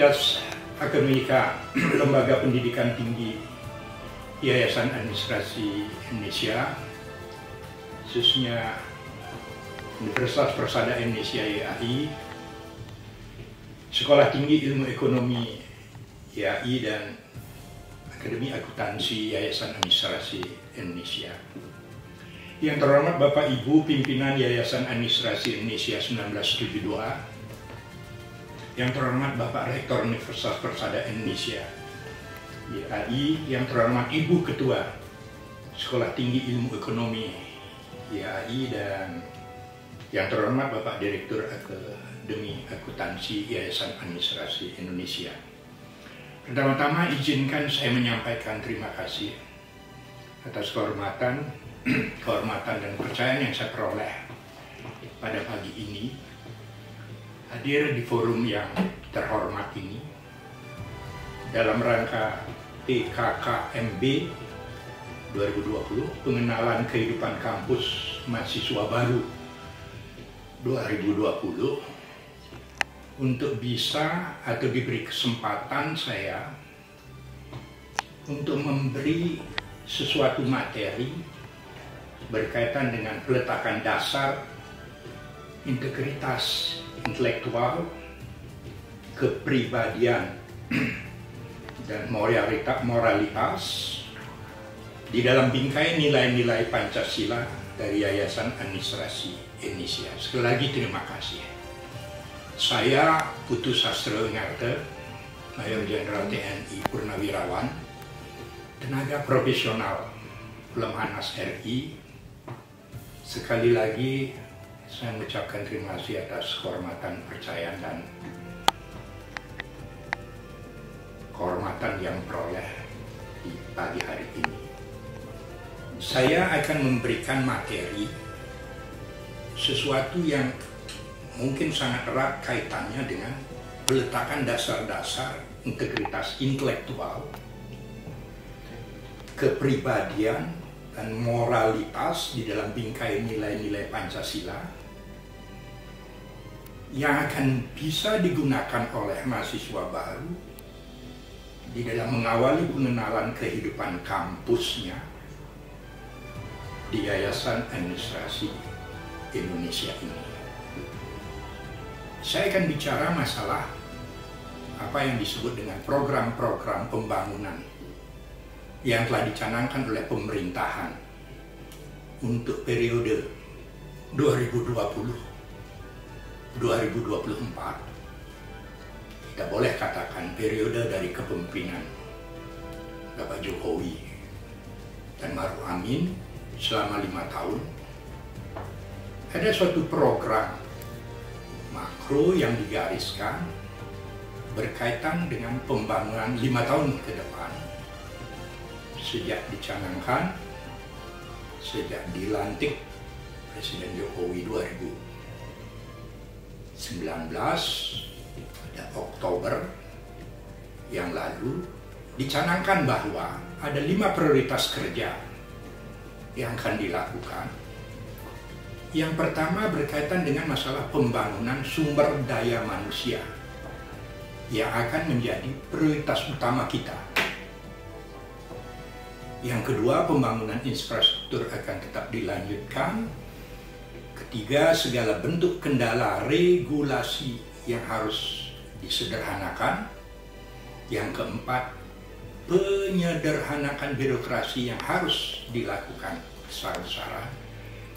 Universitas Akademika Lembaga Pendidikan Tinggi Yayasan Administrasi Indonesia, khususnya Universitas Persada Indonesia YAI, Sekolah Tinggi Ilmu Ekonomi YAI, dan Akademi Akuntansi Yayasan Administrasi Indonesia. Yang terhormat Bapak Ibu pimpinan Yayasan Administrasi Indonesia 1972, yang terhormat Bapak Rektor Universitas Persada Indonesia YAI, yang terhormat Ibu Ketua Sekolah Tinggi Ilmu Ekonomi YAI, dan yang terhormat Bapak Direktur Akademi Akuntansi Yayasan Administrasi Indonesia. Pertama-tama izinkan saya menyampaikan terima kasih atas kehormatan dan kepercayaan yang saya peroleh pada pagi ini hadir di forum yang terhormat ini dalam rangka PKKMB 2020, pengenalan kehidupan kampus mahasiswa baru 2020, untuk bisa atau diberi kesempatan saya untuk memberi sesuatu materi berkaitan dengan peletakan dasar integritas intelektual, kepribadian, dan moralitas di dalam bingkai nilai-nilai Pancasila dari Yayasan Administrasi Indonesia. Sekali lagi terima kasih. Saya Putu Sastro Ngarte, Mayor Jenderal TNI Purnawirawan, tenaga profesional Lemhanas RI. Sekali lagi saya mengucapkan terima kasih atas kehormatan, percayaan, dan kehormatan yang peroleh di pagi hari ini. Saya akan memberikan materi sesuatu yang mungkin sangat erat kaitannya dengan peletakan dasar-dasar integritas intelektual, kepribadian, dan moralitas di dalam bingkai nilai-nilai Pancasila yang akan bisa digunakan oleh mahasiswa baru di dalam mengawali pengenalan kehidupan kampusnya di Yayasan Administrasi Indonesia ini. Saya akan bicara masalah apa yang disebut dengan program-program pembangunan yang telah dicanangkan oleh pemerintahan untuk periode 2020-2024. Kita boleh katakan periode dari kepemimpinan Bapak Jokowi dan Maruf Amin selama 5 tahun. Ada suatu program makro yang digariskan berkaitan dengan pembangunan 5 tahun ke depan, sejak dicanangkan, sejak dilantik Presiden Jokowi 2019 pada Oktober yang lalu, dicanangkan bahwa ada 5 prioritas kerja yang akan dilakukan. Yang pertama berkaitan dengan masalah pembangunan sumber daya manusia yang akan menjadi prioritas utama kita. Yang kedua, pembangunan infrastruktur akan tetap dilanjutkan. Ketiga, segala bentuk kendala regulasi yang harus disederhanakan. Yang keempat, penyederhanakan birokrasi yang harus dilakukan besar-besaran.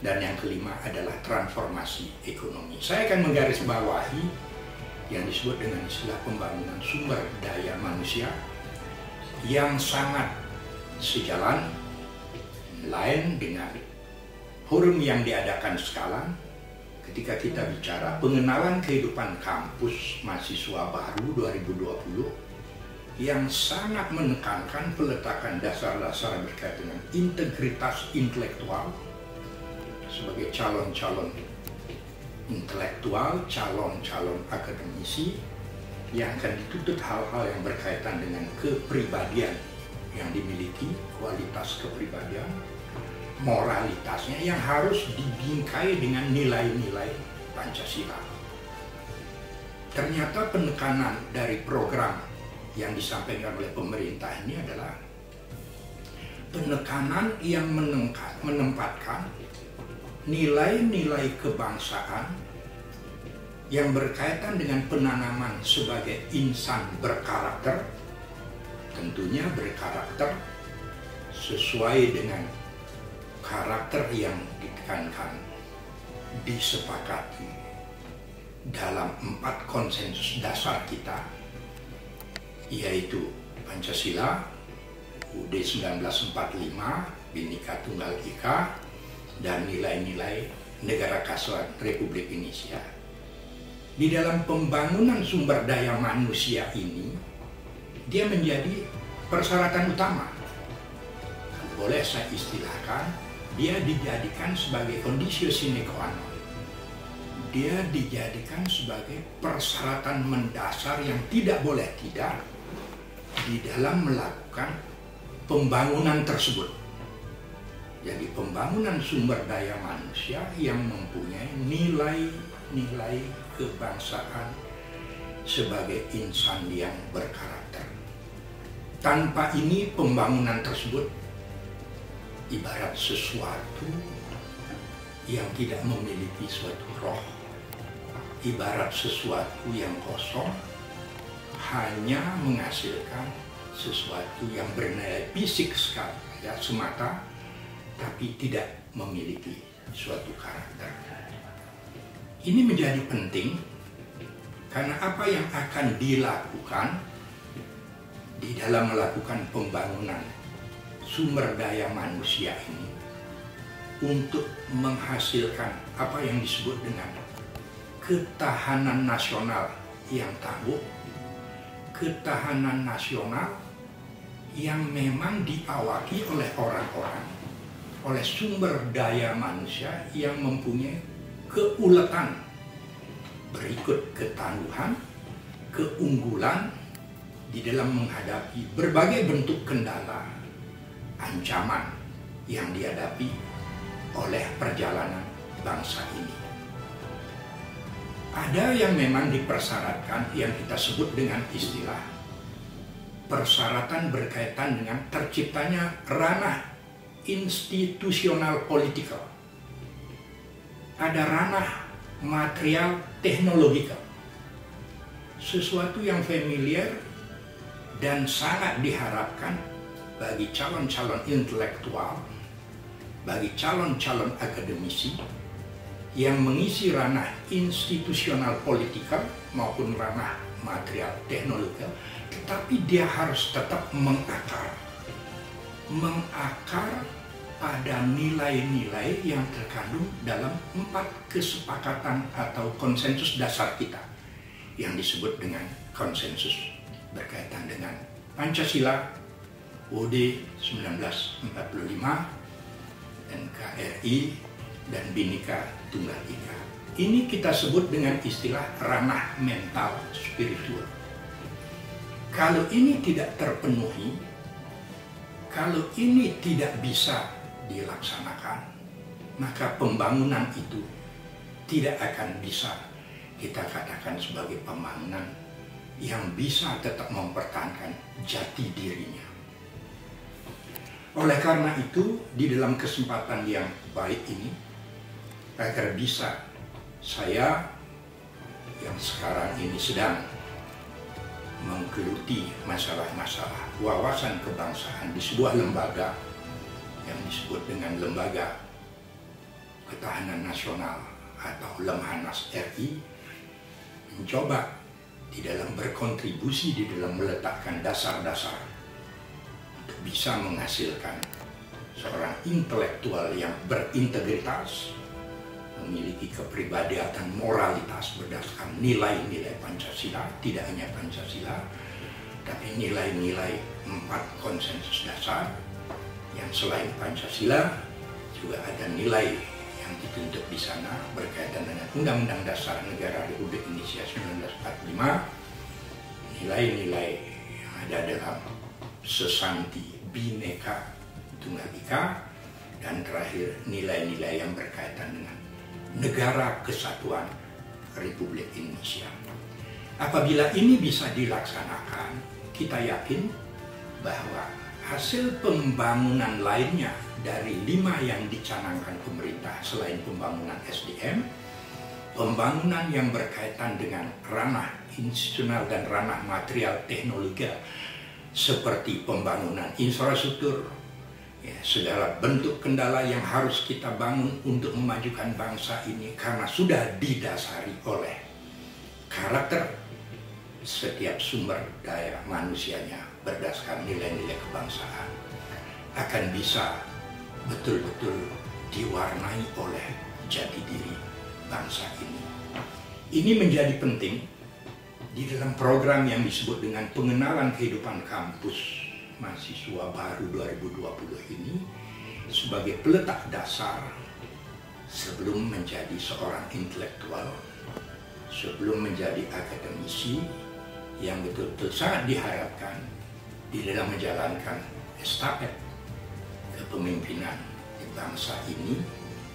Dan yang kelima adalah transformasi ekonomi. Saya akan menggarisbawahi yang disebut dengan istilah pembangunan sumber daya manusia yang sangat sejalan lain dengan forum yang diadakan sekarang ketika kita bicara pengenalan kehidupan kampus mahasiswa baru 2020 yang sangat menekankan peletakan dasar-dasar berkaitan dengan integritas intelektual sebagai calon-calon intelektual, calon-calon akademisi yang akan dituntut hal-hal yang berkaitan dengan kepribadian yang dimiliki, kualitas kepribadian, moralitasnya yang harus dibingkai dengan nilai-nilai Pancasila. ternyata penekanan dari program yang disampaikan oleh pemerintah ini adalah penekanan yang menempatkan nilai-nilai kebangsaan yang berkaitan dengan penanaman sebagai insan berkarakter, tentunya berkarakter sesuai dengan karakter yang ditekankan, disepakati dalam 4 konsensus dasar kita, yaitu Pancasila, UUD 1945, Bhinneka Tunggal Ika, dan nilai-nilai Negara Kesatuan Republik Indonesia. Di dalam pembangunan sumber daya manusia ini, dia menjadi persyaratan utama. Boleh saya istilahkan, dia dijadikan sebagai conditio sine qua non. Dia dijadikan sebagai persyaratan mendasar yang tidak boleh tidak di dalam melakukan pembangunan tersebut. Jadi pembangunan sumber daya manusia yang mempunyai nilai-nilai kebangsaan sebagai insan yang berkarakter. Tanpa ini pembangunan tersebut ibarat sesuatu yang tidak memiliki suatu roh, ibarat sesuatu yang kosong, hanya menghasilkan sesuatu yang bernilai fisik sekali, ya, semata, tapi tidak memiliki suatu karakter. Ini menjadi penting karena apa yang akan dilakukan di dalam melakukan pembangunan sumber daya manusia ini untuk menghasilkan apa yang disebut dengan ketahanan nasional yang tangguh, ketahanan nasional yang memang diawaki oleh orang-orang, oleh sumber daya manusia yang mempunyai keuletan, berikut ketangguhan, keunggulan di dalam menghadapi berbagai bentuk kendala, ancaman yang dihadapi oleh perjalanan bangsa ini. Ada yang memang dipersyaratkan yang kita sebut dengan istilah persyaratan berkaitan dengan terciptanya ranah institusional politikal. Ada ranah material teknologikal. Sesuatu yang familiar dan sangat diharapkan bagi calon-calon intelektual, bagi calon-calon akademisi yang mengisi ranah institusional politikal maupun ranah material teknologikal, tetapi dia harus tetap mengakar pada nilai-nilai yang terkandung dalam 4 kesepakatan atau konsensus dasar kita yang disebut dengan konsensus berkaitan dengan Pancasila, UUD 1945, NKRI, dan Bhinneka Tunggal Ika. Ini kita sebut dengan istilah ranah mental spiritual. Kalau ini tidak terpenuhi, kalau ini tidak bisa dilaksanakan, maka pembangunan itu tidak akan bisa kita katakan sebagai pembangunan yang bisa tetap mempertahankan jati dirinya. Oleh karena itu, di dalam kesempatan yang baik ini, agar bisa saya yang sekarang ini sedang menggeluti masalah-masalah wawasan kebangsaan di sebuah lembaga yang disebut dengan Lembaga Ketahanan Nasional atau Lemhanas RI, mencoba di dalam berkontribusi di dalam meletakkan dasar-dasar untuk bisa menghasilkan seorang intelektual yang berintegritas, memiliki kepribadian dan moralitas berdasarkan nilai-nilai Pancasila, tidak hanya Pancasila, tapi nilai-nilai 4 konsensus dasar yang selain Pancasila juga ada nilai yang dituntut di sana berkaitan dengan Undang-Undang Dasar Negara Republik Indonesia 1945, nilai-nilai yang ada dalam Sesanti Bhinneka Tunggal Ika, dan terakhir nilai-nilai yang berkaitan dengan Negara Kesatuan Republik Indonesia. Apabila ini bisa dilaksanakan, kita yakin bahwa hasil pembangunan lainnya dari 5 yang dicanangkan pemerintah selain pembangunan SDM, pembangunan yang berkaitan dengan ranah institusional dan ranah material teknologi seperti pembangunan infrastruktur, ya, segala bentuk kendala yang harus kita bangun untuk memajukan bangsa ini karena sudah didasari oleh karakter setiap sumber daya manusianya berdasarkan nilai-nilai kebangsaan akan bisa betul-betul diwarnai oleh jati diri bangsa ini. Ini menjadi penting di dalam program yang disebut dengan pengenalan kehidupan kampus mahasiswa baru 2020 ini sebagai peletak dasar sebelum menjadi seorang intelektual, sebelum menjadi akademisi yang betul-betul sangat diharapkan di dalam menjalankan estafet kepemimpinan di bangsa ini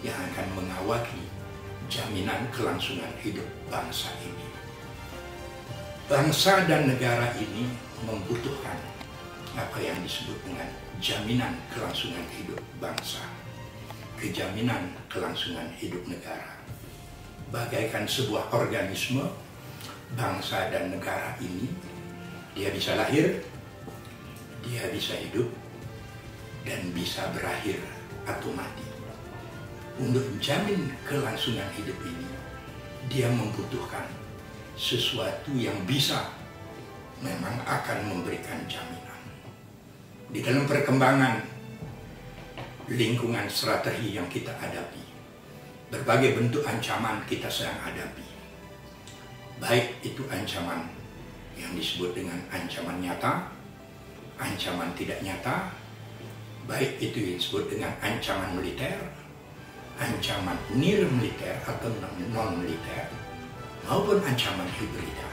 yang akan mengawaki jaminan kelangsungan hidup bangsa ini. Bangsa dan negara ini membutuhkan apa yang disebut dengan jaminan kelangsungan hidup bangsa, kejaminan kelangsungan hidup negara. Bagaikan sebuah organisme, bangsa dan negara ini, dia bisa lahir, dia bisa hidup, dan bisa berakhir atau mati. Untuk menjamin kelangsungan hidup ini, dia membutuhkan sesuatu yang bisa memang akan memberikan jaminan. Di dalam perkembangan lingkungan strategi yang kita hadapi, berbagai bentuk ancaman kita sedang hadapi. Baik itu ancaman yang disebut dengan ancaman nyata, ancaman tidak nyata, baik itu yang disebut dengan ancaman militer, ancaman near militer atau non-militer, maupun ancaman hibrida.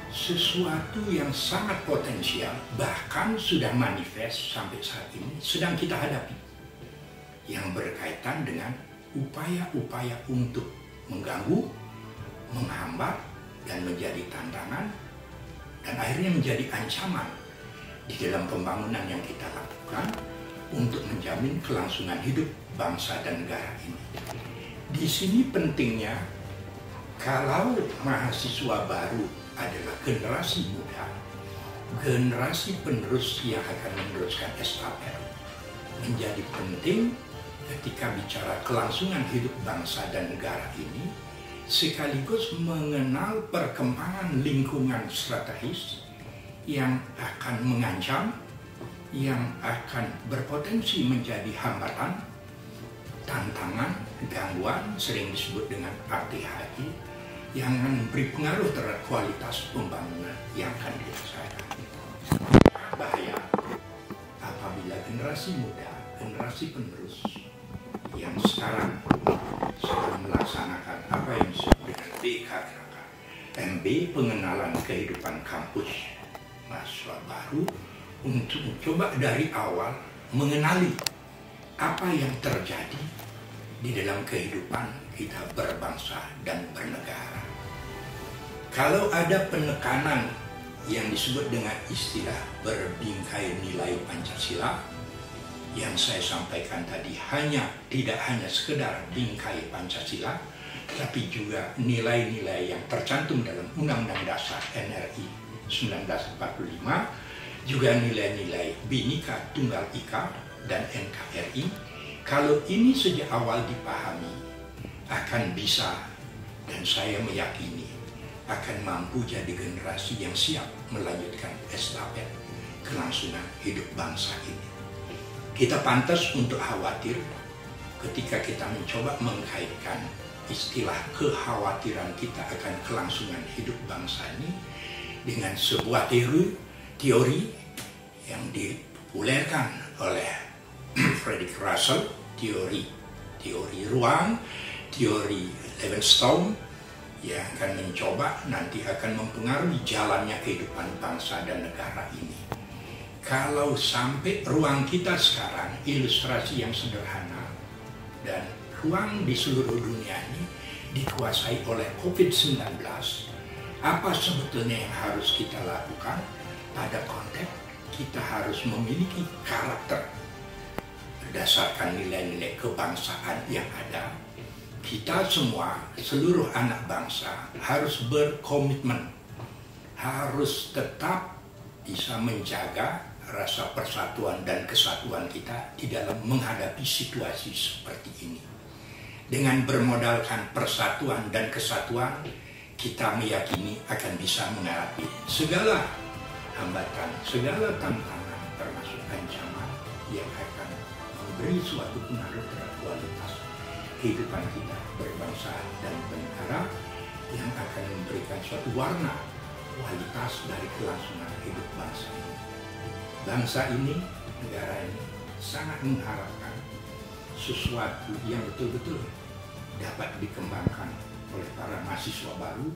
Sesuatu yang sangat potensial, bahkan sudah manifest sampai saat ini, sedang kita hadapi, yang berkaitan dengan upaya-upaya untuk mengganggu, menghambat, dan menjadi tantangan, dan akhirnya menjadi ancaman di dalam pembangunan yang kita lakukan untuk menjamin kelangsungan hidup bangsa dan negara ini. Di sini pentingnya, kalau mahasiswa baru adalah generasi muda, generasi penerus yang akan meneruskan estafet, menjadi penting ketika bicara kelangsungan hidup bangsa dan negara ini, sekaligus mengenal perkembangan lingkungan strategis yang akan mengancam, yang akan berpotensi menjadi hambatan, tantangan, gangguan, sering disebut dengan RTHI, yang akan memberi pengaruh terhadap kualitas pembangunan yang akan dirasakan. Bahaya apabila generasi muda, generasi penerus yang sekarang sedang melaksanakan apa yang disebut dengan BKKK, MB, pengenalan kehidupan kampus mahasiswa baru, untuk mencoba dari awal mengenali apa yang terjadi di dalam kehidupan kita berbangsa dan bernegara. Kalau ada penekanan yang disebut dengan istilah berbingkai nilai Pancasila, yang saya sampaikan tadi tidak hanya sekedar bingkai Pancasila, tapi juga nilai-nilai yang tercantum dalam Undang-Undang Dasar NRI 1945, juga nilai-nilai Bhinneka Tunggal Ika dan NKRI. Kalau ini sejak awal dipahami, akan bisa, dan saya meyakini akan mampu jadi generasi yang siap melanjutkan estafet kelangsungan hidup bangsa ini. Kita pantas untuk khawatir ketika kita mencoba mengkaitkan istilah kekhawatiran kita akan kelangsungan hidup bangsa ini dengan sebuah teori yang dipopulerkan oleh Frederick Russell, teori ruang, teori Levenstone, yang akan mencoba nanti akan mempengaruhi jalannya kehidupan bangsa dan negara ini. Kalau sampai ruang kita sekarang, ilustrasi yang sederhana, dan ruang di seluruh dunia ini dikuasai oleh COVID-19, Apa sebetulnya yang harus kita lakukan? Pada konteks kita harus memiliki karakter berdasarkan nilai-nilai kebangsaan yang ada. Kita semua, seluruh anak bangsa harus berkomitmen, harus tetap bisa menjaga rasa persatuan dan kesatuan kita di dalam menghadapi situasi seperti ini. Dengan bermodalkan persatuan dan kesatuan, kita meyakini akan bisa menghadapi segala hambatan, segala tantangan, termasuk ancaman yang akan memberi suatu pengaruh terhadap kualitas kehidupan kita berbangsa dan bernegara, yang akan memberikan suatu warna kualitas dari kelangsungan hidup bangsa ini. Bangsa ini, negara ini sangat mengharapkan sesuatu yang betul-betul dapat dikembangkan oleh para mahasiswa baru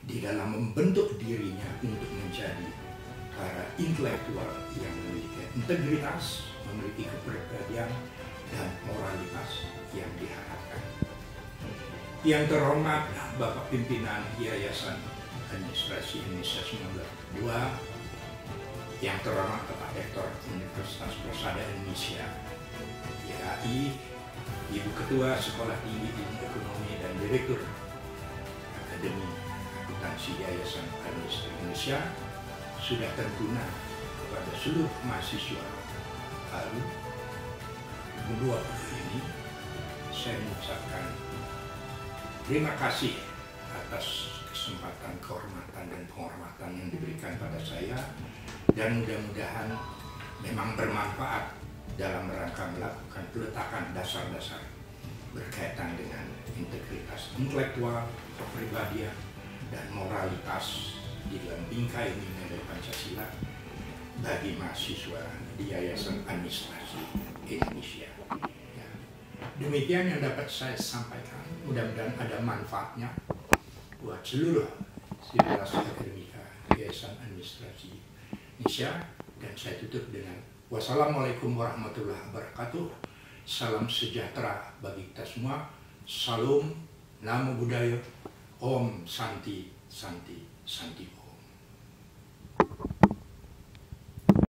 di dalam membentuk dirinya untuk menjadi para intelektual yang memiliki integritas, memiliki kepribadian dan moralitas yang diharapkan. Yang terhormat Bapak Pimpinan Yayasan Administrasi Indonesia 1902, yang terhormat Bapak Rektor Universitas Persada Indonesia YAI, Ibu Ketua Sekolah Tinggi Ilmu Ekonomi dan Direktur Akademi Akuntansi Yayasan Administrasi Indonesia, sudah tentunya kepada seluruh mahasiswa baru 2020 ini, saya mengucapkan terima kasih atas kesempatan, kehormatan dan penghormatan yang diberikan pada saya, dan mudah-mudahan memang bermanfaat dalam rangka melakukan peletakan dasar-dasar berkaitan dengan integritas intelektual, kepribadian, dan moralitas di dalam bingkai nilai Pancasila bagi mahasiswa di Yayasan Administrasi Indonesia. Ya. Demikian yang dapat saya sampaikan. Mudah-mudahan ada manfaatnya buat seluruh sivitas akademika Yayasan Administrasi Indonesia, dan saya tutup dengan wassalamualaikum warahmatullahi wabarakatuh. Salam sejahtera bagi kita semua. Salam, namo buddhaya, om santi santi santi.